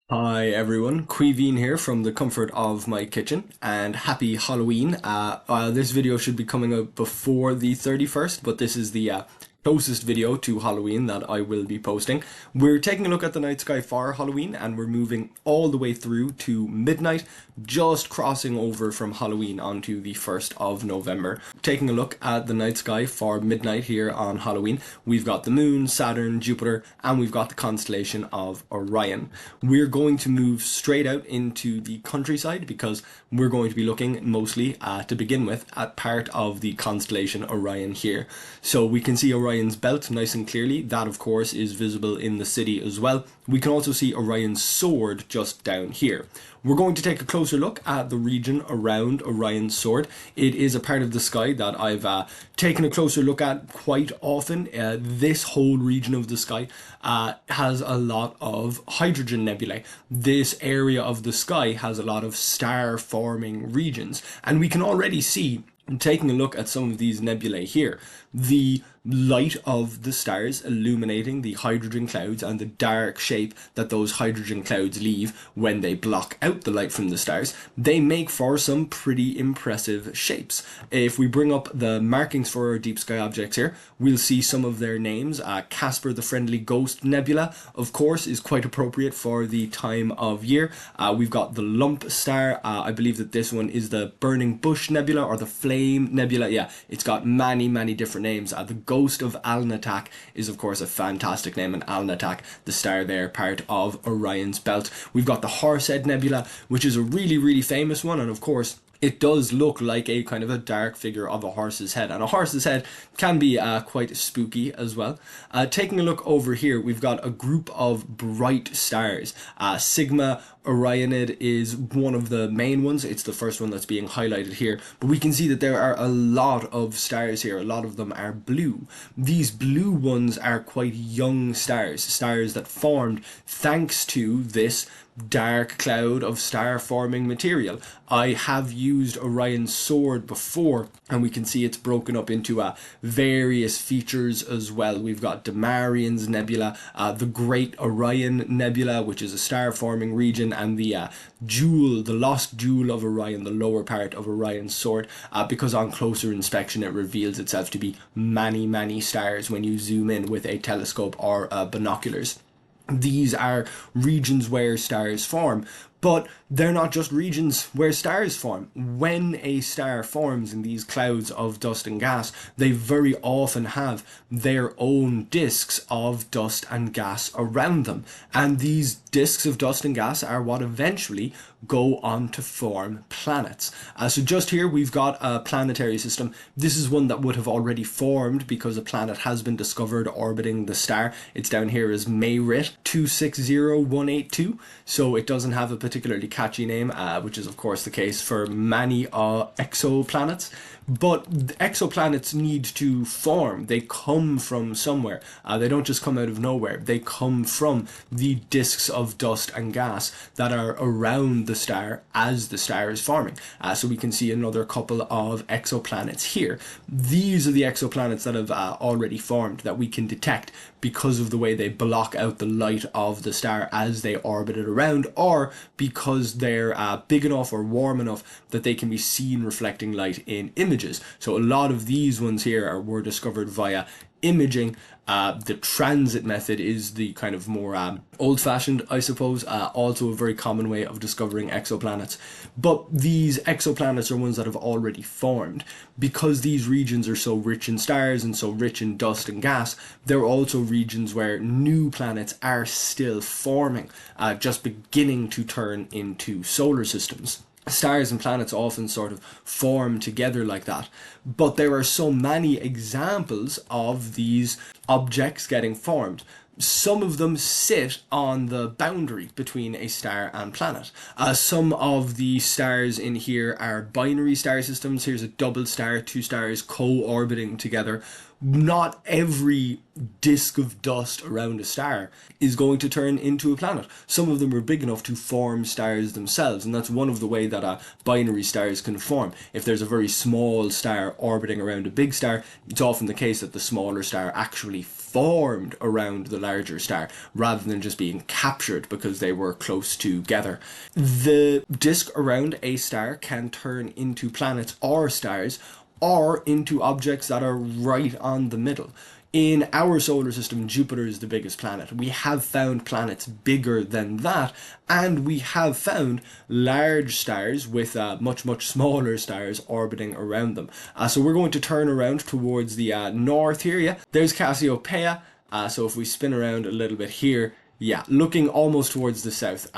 Hi everyone, Queeveen here from the comfort of my kitchen, and happy Halloween. This video should be coming out before the 31st, but this is the closest video to Halloween that I will be posting. We're taking a look at the night sky for Halloween, and we're moving all the way through to midnight, just crossing over from Halloween onto the 1st of November. Taking a look at the night sky for midnight here on Halloween, we've got the moon, Saturn, Jupiter, and we've got the constellation of Orion. We're going to move straight out into the countryside because we're going to be looking mostly, to begin with, at part of the constellation Orion here. So we can see Orion's belt nice and clearly. That, of course, is visible in the city as well. We can also see Orion's sword just down here. We're going to take a closer look at the region around Orion's sword. It is a part of the sky that I've taken a closer look at quite often. This whole region of the sky has a lot of hydrogen nebulae. This area of the sky has a lot of star-forming regions, and we can already see, taking a look at some of these nebulae here, the light of the stars illuminating the hydrogen clouds and the dark shape that those hydrogen clouds leave when they block out the light from the stars, they make for some pretty impressive shapes. If we bring up the markings for our deep sky objects here, we'll see some of their names. Casper the Friendly Ghost Nebula, of course, is quite appropriate for the time of year. We've got the Lump Star. I believe that this one is the Burning Bush Nebula or the Flame Nebula. Yeah, it's got many different names. The Ghost of Alnitak is, of course, a fantastic name, and Alnitak, the star there, part of Orion's belt. We've got the Horsehead Nebula, which is a really famous one, and of course, it does look like a kind of a dark figure of a horse's head, and a horse's head can be quite spooky as well. Taking a look over here, we've got a group of bright stars. Sigma Orionid is one of the main ones. It's the first one that's being highlighted here, but we can see that there are a lot of stars here. A lot of them are blue. These blue ones are quite young stars that formed thanks to this dark cloud of star forming material. I have used Orion's sword before, and we can see it's broken up into various features as well. We've got Demarion's Nebula, the Great Orion Nebula, which is a star forming region, and the the lost jewel of Orion, the lower part of Orion's sword, because on closer inspection it reveals itself to be many stars when you zoom in with a telescope or binoculars. These are regions where stars form, but they're not just regions where stars form. When a star forms in these clouds of dust and gas, they very often have their own disks of dust and gas around them. And these disks of dust and gas are what eventually go on to form planets. So just here we've got a planetary system. This is one that would have already formed because a planet has been discovered orbiting the star. It's down here as Mayrit 260182, so it doesn't have a particularly catchy name, which is of course the case for many exoplanets. But exoplanets need to form. They come from somewhere. They don't just come out of nowhere. They come from the disks of dust and gas that are around the star as the star is forming. So we can see another couple of exoplanets here. These are the exoplanets that have already formed that we can detect because of the way they block out the light of the star as they orbit it around, or because they're big enough or warm enough that they can be seen reflecting light in images. So a lot of these ones here were discovered via imaging. The transit method is the kind of more old-fashioned, I suppose, also a very common way of discovering exoplanets. But these exoplanets are ones that have already formed. Because these regions are so rich in stars and so rich in dust and gas, they're also regions where new planets are still forming, just beginning to turn into solar systems. Stars and planets often sort of form together like that, but there are so many examples of these objects getting formed. Some of them sit on the boundary between a star and planet. Some of the stars in here are binary star systems. Here's a double star, two stars co-orbiting together. Not every disk of dust around a star is going to turn into a planet. Some of them are big enough to form stars themselves, and that's one of the way that binary stars can form. If there's a very small star orbiting around a big star, it's often the case that the smaller star actually formed around the larger star rather than just being captured because they were close together. The disk around a star can turn into planets or stars or into objects that are right on the middle. In our solar system, Jupiter is the biggest planet. We have found planets bigger than that, and we have found large stars with much, much smaller stars orbiting around them. So we're going to turn around towards the north here. Yeah, there's Cassiopeia. So if we spin around a little bit here, yeah, looking almost towards the south,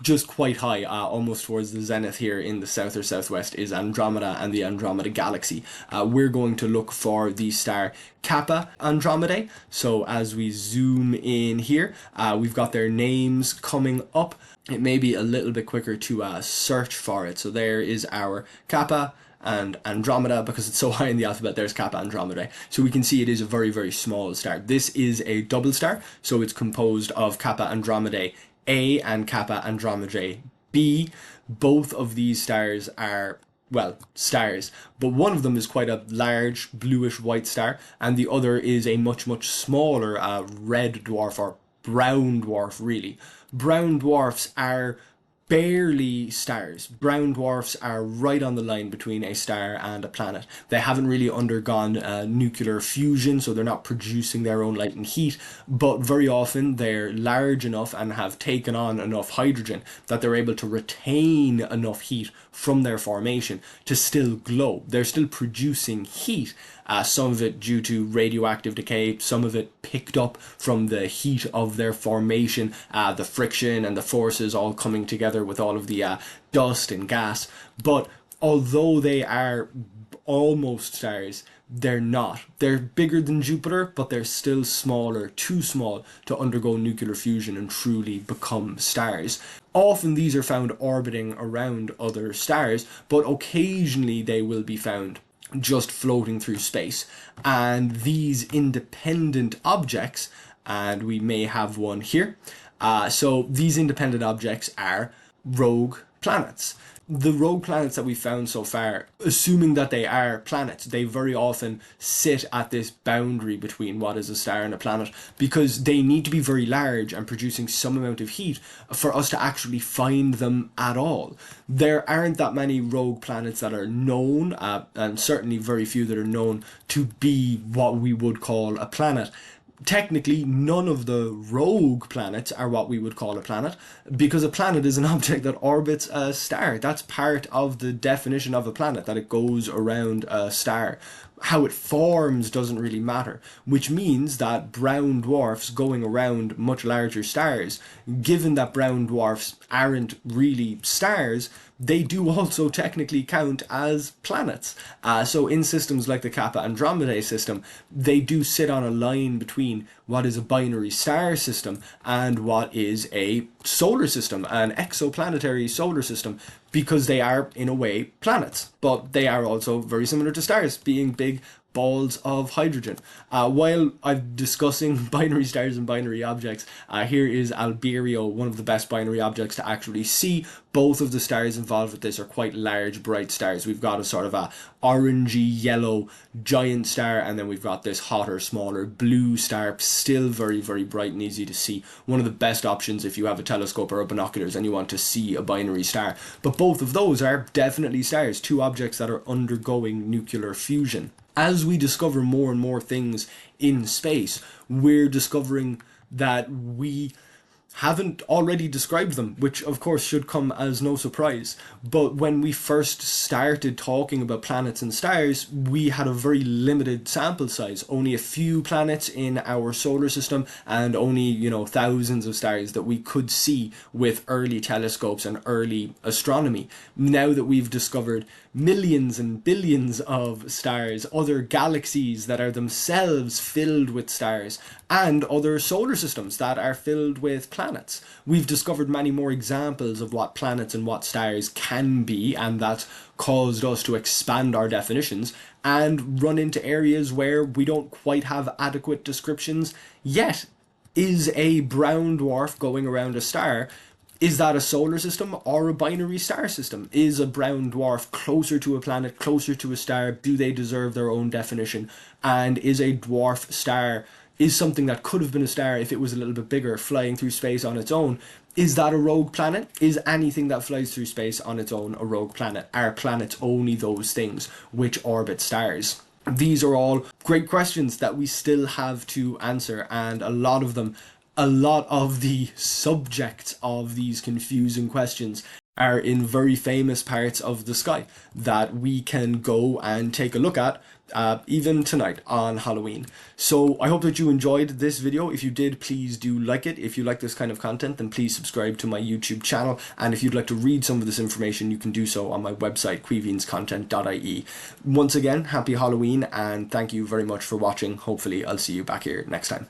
just quite high, almost towards the zenith here in the south or southwest is Andromeda and the Andromeda Galaxy. We're going to look for the star Kappa Andromedae. So as we zoom in here, we've got their names coming up. It may be a little bit quicker to search for it. So there is our Kappa and Andromeda, because it's so high in the alphabet. There's Kappa Andromedae. So we can see it is a very, very small star. This is a double star, so it's composed of Kappa Andromedae A and Kappa Andromedae B. Both of these stars are, well, stars, but one of them is quite a large bluish white star, and the other is a much, much smaller red dwarf, or brown dwarf, really. Brown dwarfs are barely stars. Brown dwarfs are right on the line between a star and a planet. They haven't really undergone nuclear fusion, so they're not producing their own light and heat, but very often they're large enough and have taken on enough hydrogen that they're able to retain enough heat from their formation to still glow. They're still producing heat, some of it due to radioactive decay, some of it picked up from the heat of their formation, the friction and the forces all coming together with all of the dust and gas. But although they are almost stars, they're not. They're bigger than Jupiter, but they're still smaller, too small to undergo nuclear fusion and truly become stars. Often these are found orbiting around other stars, but occasionally they will be found just floating through space. And these independent objects, and we may have one here, so these independent objects are rogue planets. The rogue planets that we found so far, assuming that they are planets, they very often sit at this boundary between what is a star and a planet, because they need to be very large and producing some amount of heat for us to actually find them at all. There aren't that many rogue planets that are known, and certainly very few that are known to be what we would call a planet. Technically, none of the rogue planets are what we would call a planet, because a planet is an object that orbits a star. That's part of the definition of a planet, that it goes around a star. How it forms doesn't really matter, which means that brown dwarfs going around much larger stars, given that brown dwarfs aren't really stars, they do also technically count as planets. So in systems like the Kappa Andromedae system, they do sit on a line between what is a binary star system and what is a solar system, an exoplanetary solar system, because they are, in a way, planets. But they are also very similar to stars, being big balls of hydrogen. While I'm discussing binary stars and binary objects, here is Albireo, one of the best binary objects to actually see. Both of the stars involved with this are quite large, bright stars. We've got a sort of a orangey yellow giant star, and then we've got this hotter, smaller blue star, still very, very bright and easy to see. One of the best options if you have a telescope or a binoculars and you want to see a binary star. But both of those are definitely stars, two objects that are undergoing nuclear fusion. As we discover more and more things in space, we're discovering that we haven't already described them, which of course should come as no surprise. But when we first started talking about planets and stars, we had a very limited sample size, only a few planets in our solar system and only, thousands of stars that we could see with early telescopes and early astronomy. Now that we've discovered millions and billions of stars, other galaxies that are themselves filled with stars, and other solar systems that are filled with planets, we've discovered many more examples of what planets and what stars can be, and that's caused us to expand our definitions and run into areas where we don't quite have adequate descriptions yet. Is a brown dwarf going around a star, is that a solar system or a binary star system? Is a brown dwarf closer to a planet, closer to a star? Do they deserve their own definition? And is a dwarf star is something that could have been a star if it was a little bit bigger, flying through space on its own. Is that a rogue planet? Is anything that flies through space on its own a rogue planet? Are planets only those things which orbit stars? These are all great questions that we still have to answer, and a lot of the subjects of these confusing questions are in very famous parts of the sky that we can go and take a look at even tonight on Halloween. So I hope that you enjoyed this video. If you did, please do like it. If you like this kind of content, then please subscribe to my YouTube channel. And if you'd like to read some of this information, you can do so on my website, queevinscontent.ie. Once again, happy Halloween, and thank you very much for watching. Hopefully I'll see you back here next time.